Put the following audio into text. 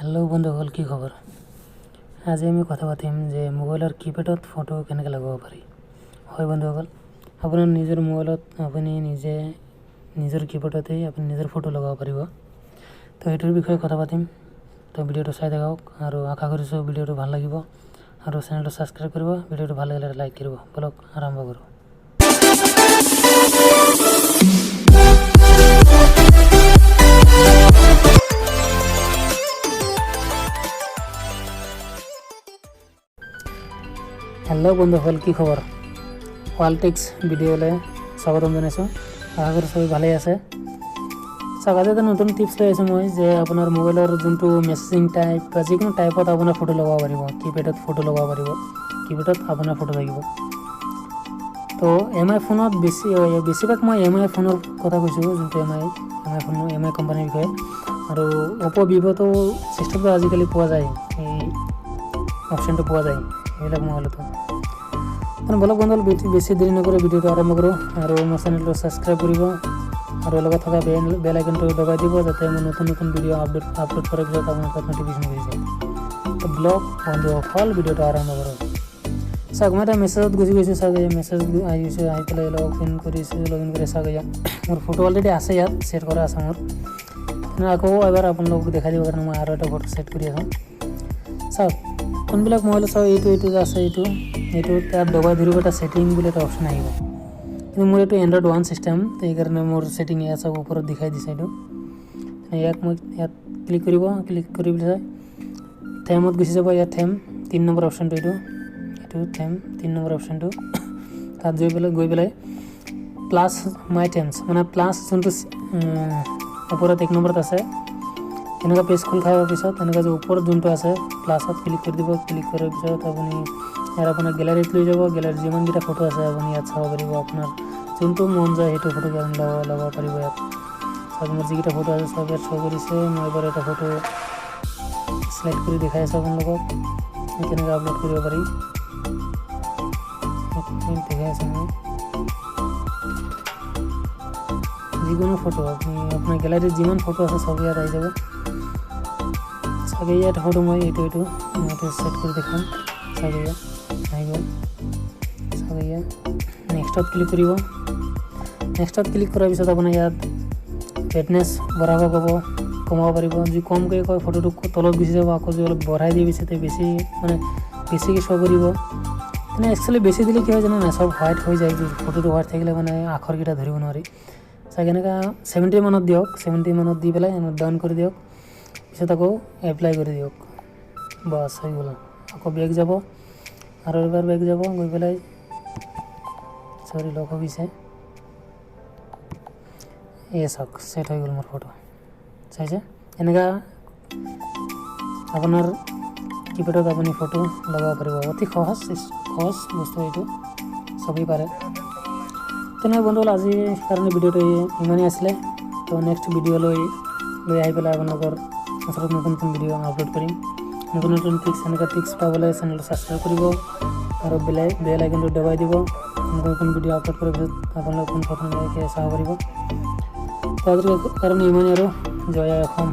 hello बंधुসকল কি খবৰ আজি আমি কথা পাতিম যে মোবাইলৰ কিপ্যাডত ফটো কেনেকৈ লগাব পাৰি হয় বন্ধুসকল আপোনাৰ নিজৰ মোবাইলত আপুনি নিজে নিজৰ কিপ্যাডতে আপুনি নিজৰ ফটো লগাব পাৰিব তো এটোৰ বিষয়ে কথা পাতিম তো ভিডিওটো চাই থাকক আৰু আশা কৰিছো ভিডিওটো ভাল লাগিব আৰু চেনেলটো সাবস্ক্ৰাইব কৰিব ভিডিওটো ভাল লাগিলে লাইক কৰিব বলক আৰম্ভ কৰো हेलो बंधुসকল কি খবৰ ওয়ালটেক্স ভিডিওলে স্বাগতম জনাইছো আশা কৰো সবাই ভালে আছে আজি এটা নতুন টিপস লৈ আছো মই যে আপোনাৰ মোবাইলৰ যোনটো মেসেজিং টাইপ বা যিকোনো টাইপত আপোনাৰ ফটো লগাব পাৰিব কিপ্যাডত ফটো লগাব পাৰিব কিপ্যাডত আপোনাৰ ফটো লাগিব তো এমআই ফোনত বেছিভাগ মই এমআই ফোনৰ কথা কৈছো যোনটো এমআই ফোন এমআই কোম্পানীৰ বিষয়ে আৰু Oppo Vivo তো সিস্টেমটো আজিকালি পোৱা যায় এই অপশনটো পোৱা যায় এইবিলাক মোবাইলত বলক বন্ধুসকল বেছি দেৰি নকৰি ভিডিওটো আৰম্ভ কৰোঁ আৰু মোৰ চেনেলটো সাবস্ক্ৰাইব কৰিব আৰু লগত থকা বেল আইকনটো দবাই দিব যাতে মই নতুন নতুন ভিডিও আপলোড কৰাৰ পিছত আপোনাৰ তাত নটিফিকেশ্যন হৈ যায় তো ব্লগ বন্ধুসকল ভিডিওটো আৰম্ভ কৰোঁ চাওক মই এটা মেছেজত গুচি গৈছোঁ চাওক এই মেছেজ আহি পেলাই লগ ইন কৰি চাওক মোৰ ফটো অলৰেডি আছে ইয়াত ছেট কৰা আছে মোৰ আকৌ এবাৰ আপোনালোকক দেখাই দিব কাৰণে মই আৰু এটা ফটো ছেট কৰি আছোঁ চাওক কোনবিলাক মোবাইল চাও এইটো আছে এইটো তাত দবাই ধৰিব এটা সেটিং বুলি এটা অপশন আহিব কিন্তু মোৰ এইটো এন্ড্ৰইড 1 সিস্টেম তো এই কাৰণে মোৰ সেটিং এ আছে ওপৰত দেখাই দিছে এইটো ইয়াত ক্লিক কৰি পেলাই থেমত গুচি যাব ইয়াত থেম 3 নম্বৰ অপশনটো এইটো থেম 3 নম্বৰ অপশনটো তাত গৈ পেলাই প্লাস মাই থেমস মানে প্লাস যোনটো ওপৰত 1 নম্বৰত আছে এনেকা পেজ খোল খাৱাৰ পিছত এনেকা যে ওপৰত যোনটো আছে প্লাসত ক্লিক কৰি দিব ক্লিক কৰাৰ পিছত আপুনি আৰু আপোনাৰ গ্যালাৰীত লৈ যাব গ্যালাৰীত যিমান কিটা ফটো আছে আপুনি ইয়াত চাব পাৰিব আপোনাৰ যোনটো মন যায় সেইটো ফটো লগাব পাৰিব ইয়াত আপোনাৰ যিকিটা ফটো আছে সব ইয়াত শ্ব কৰিছে মই এবাৰ এটা ফটো সিলেক্ট কৰি দেখাই আছো আপোনালোকক কেনেকৈ আপলোড কৰিব পাৰি দেখাই আছো মই যিকোনো ফটো আপুনি আপোনাৰ গ্যালাৰীত যিমান ফটো আছে সব ইয়াত আহি যাব ইয়াত ফটো মই এইটো সেট কৰি দেখাম চাগিয়া আহি গ'ল চাগিয়া নেক্সটত ক্লিক কৰিব নেক্সটত ক্লিক কৰাৰ পিছত আপোনাৰ ইয়াত ব্ৰাইটনেছ বঢ়াব কমাব পাৰিব যি কমকৈ কয় ফটোটো তলত গুচি যাব আকৌ যদি অলপ বঢ়াই দিয়ে বেছি মানে বেছিকৈ শ্ব' কৰিব মানে একচুৱেলি বেছি দিলে কি হয় জানো না সব হোৱাইট হৈ যায় ফটোটো হোৱাইট থাকিলে মানে আখৰকেইটা ধৰিব নোৱাৰি চাগে এনেকুৱা 70 মানত দিয়ক 70 মানত দি পেলাই ডাউন কৰি দিয়ক পিছত আকৌ এপ্লাই কৰি দিয়ক বাস হৈ গ'ল আকৌ বেক যাব আৰু এবাৰ বেক যাব গৈ পেলাই সৰি লক হৈছে চাওক সেট হৈ গ'ল মোৰ ফটো চাইছে এনেকা আপোনাৰ কিপ্যাডত আপুনি ফটো লগাব পাৰিব অতি সহজ বস্তু এইটো সবেই পাৰে তেনেহ'লে বন্ধুসকল আজিৰ কাৰণে ভিডিওটো ইমানেই আছিলে তো নেক্সট ভিডিঅ' লৈ আহি পেলাই আপোনালোকৰ ওচৰত নতুন ভিডিঅ' আপলোড কৰিম নতুন ট্ৰিক্স পাবলৈ চেনেলটো সাবস্ক্ৰাইব কৰিব আৰু বেল আইকনটো দবাই দিব নতুন ভিডিঅ' আপলোড কৰাৰ পিছত আপোনালোকে প্ৰথমে চাব পাৰিব তাৰ কাৰণে ইমানেই আৰু জয় অসম